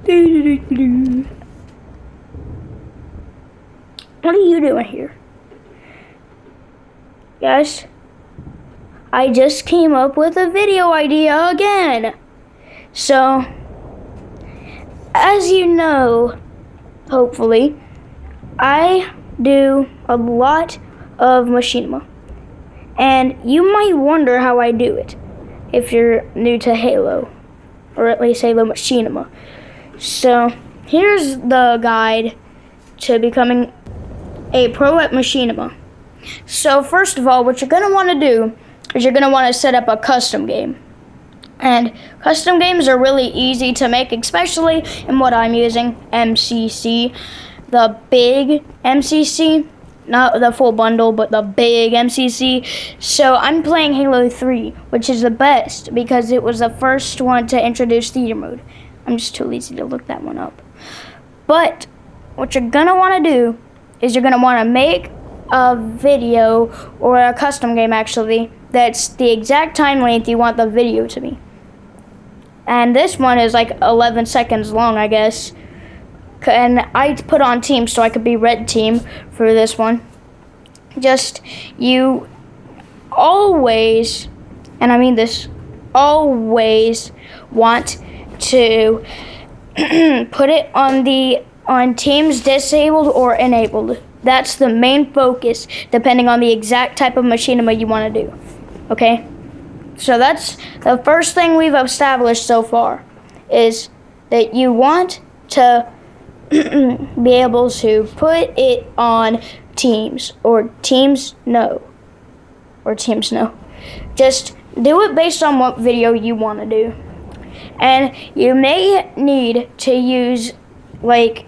What are you doing here? Guys, I just came up with a video idea again. So, as you know, hopefully, I do a lot of Machinima. And you might wonder how I do it if you're new to Halo, or at least Halo Machinima. So, here's the guide to becoming a pro at Machinima. So, first of all, what you're going to want to do is you're going to want to set up a custom game. And custom games are really easy to make, especially in what I'm using, MCC, the big MCC. Not the full bundle, but the big MCC. So I'm playing Halo 3, which is the best because it was the first one to introduce theater mode. I'm just too lazy to look that one up. But what you're going to want to do is you're going to want to make a video or a custom game, actually, that's the exact time length you want the video to be. And this one is like 11 seconds long, I guess. And I put on team so I could be red team for this one. Just, you always, and I mean this, always want to put it on teams disabled or enabled. That's the main focus, depending on the exact type of machinima you want to do. Okay? So that's the first thing we've established so far, is that you want to be able to put it on teams or teams no. Just do it based on what video you want to do. And you may need to use like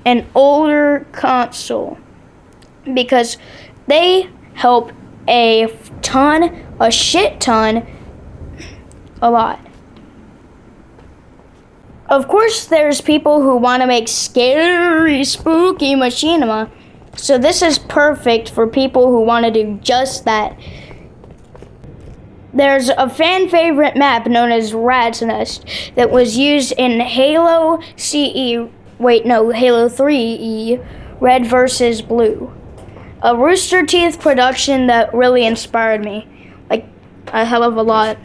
an older console because they help a shit ton, a lot. Of course, there's people who want to make scary, spooky machinima, so this is perfect for people who want to do just that. There's a fan favorite map known as Rat's Nest that was used in Halo 3E, Red vs. Blue. A Rooster Teeth production that really inspired me, like a hell of a lot.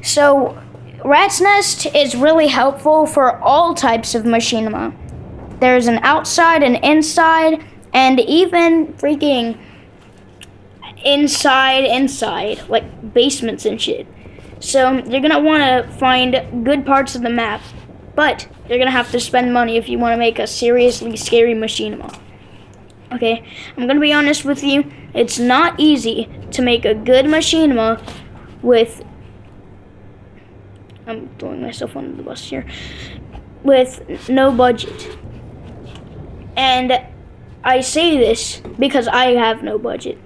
So, Rat's Nest is really helpful for all types of machinima. There's an outside, an inside, and even freaking inside, like basements and shit. So you're gonna want to find good parts of the map, but you're gonna have to spend money if you want to make a seriously scary machinima. Okay, I'm gonna be honest with you, it's not easy to make a good machinima with, I'm throwing myself under the bus here, with no budget. And I say this because I have no budget.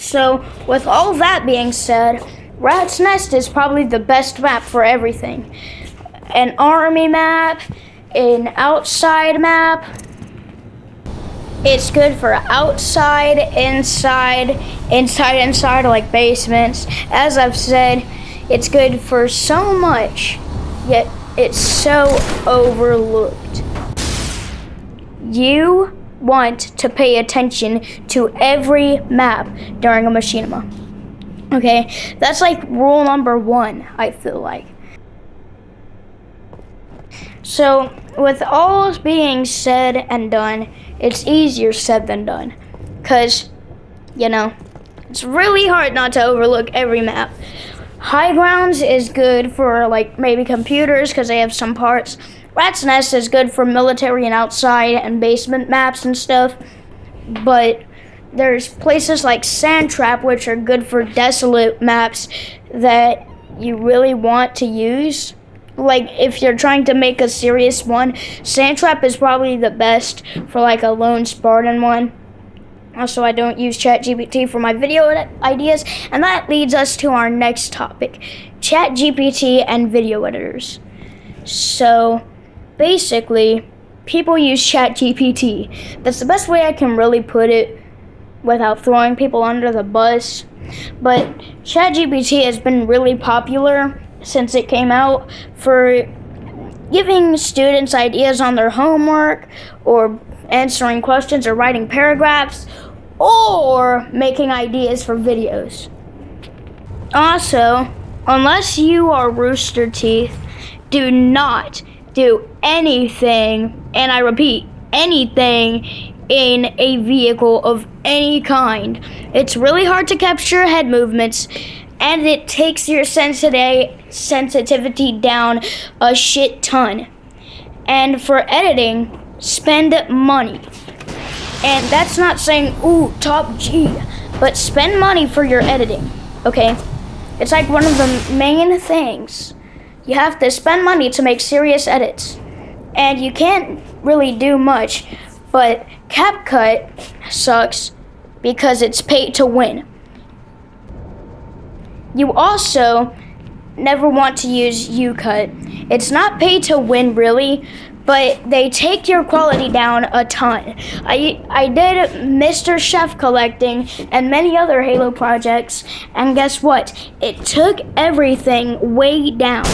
So, with all that being said, Rat's Nest is probably the best map for everything. An army map, an outside map. It's good for outside, inside, like basements. As I've said, it's good for so much, yet it's so overlooked. You want to pay attention to every map during a machinima. Okay, that's like rule number 1, I feel like. So, with all being said and done, it's easier said than done. Because, it's really hard not to overlook every map. High Grounds is good for, like, maybe computers because they have some parts. Rat's Nest is good for military and outside and basement maps and stuff. But there's places like Sand Trap, which are good for desolate maps that you really want to use. Like, if you're trying to make a serious one, Sand Trap is probably the best for, like, a lone Spartan one. Also, I don't use ChatGPT for my video ideas, and that leads us to our next topic, ChatGPT and video editors. So, basically, people use ChatGPT. That's the best way I can really put it without throwing people under the bus. But ChatGPT has been really popular since it came out, for giving students ideas on their homework, or answering questions, or writing paragraphs, or making ideas for videos. Also, unless you are Rooster Teeth, do not do anything, and I repeat, anything in a vehicle of any kind. It's really hard to capture head movements, and it takes your sensitivity down a shit ton. And for editing, spend money. And that's not saying, ooh, top G, but spend money for your editing, okay? It's like one of the main things. You have to spend money to make serious edits. And you can't really do much, but CapCut sucks because it's pay to win. You also never want to use UCut. It's not pay to win really, but they take your quality down a ton. I did Mr. Chef collecting and many other Halo projects, and guess what? It took everything way down.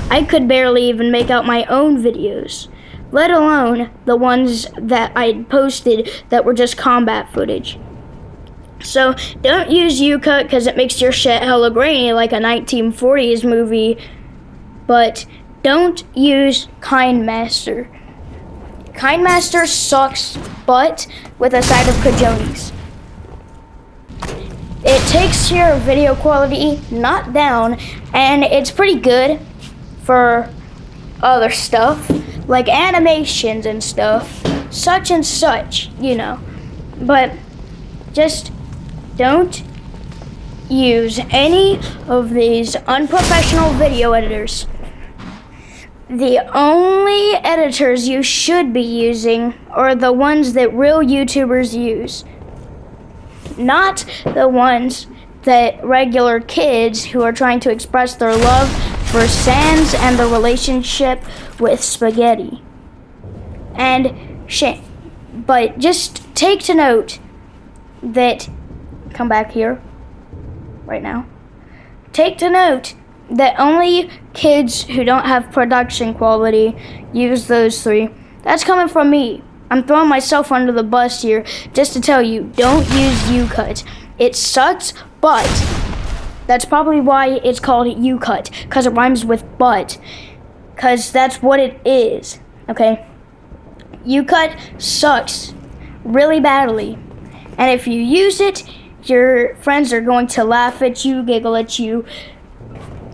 I could barely even make out my own videos, let alone the ones that I posted that were just combat footage. So don't use UCut because it makes your shit hella grainy like a 1940s movie, but don't use KineMaster. KineMaster sucks, but with a side of cajones. It takes your video quality not down, and it's pretty good for other stuff, like animations and stuff, such and such, you know. But just don't use any of these unprofessional video editors. The only editors you should be using are the ones that real YouTubers use, not the ones that regular kids who are trying to express their love for Sans and their relationship with spaghetti. But just take to note that, come back here right now. Take to note that only kids who don't have production quality use those three. That's coming from me. I'm throwing myself under the bus here just to tell you, don't use UCut. It sucks, but that's probably why it's called UCut, because it rhymes with but, because that's what it is, okay? UCut sucks really badly, and if you use it, your friends are going to laugh at you, giggle at you,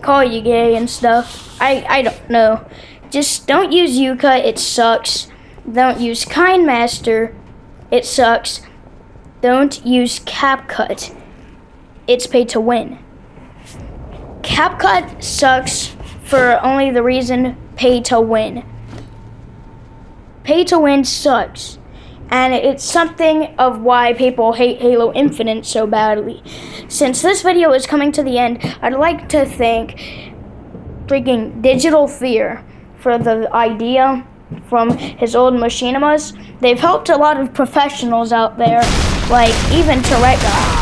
call you gay and stuff. I don't know. Just don't use UCut, it sucks. Don't use KineMaster, it sucks. Don't use CapCut, it's pay to win. CapCut sucks for only the reason pay to win. Pay to win sucks. And it's something of why people hate Halo Infinite so badly. Since this video is coming to the end, I'd like to thank freaking Digital Fear for the idea from his old Machinimas. They've helped a lot of professionals out there, like even Tourette guy.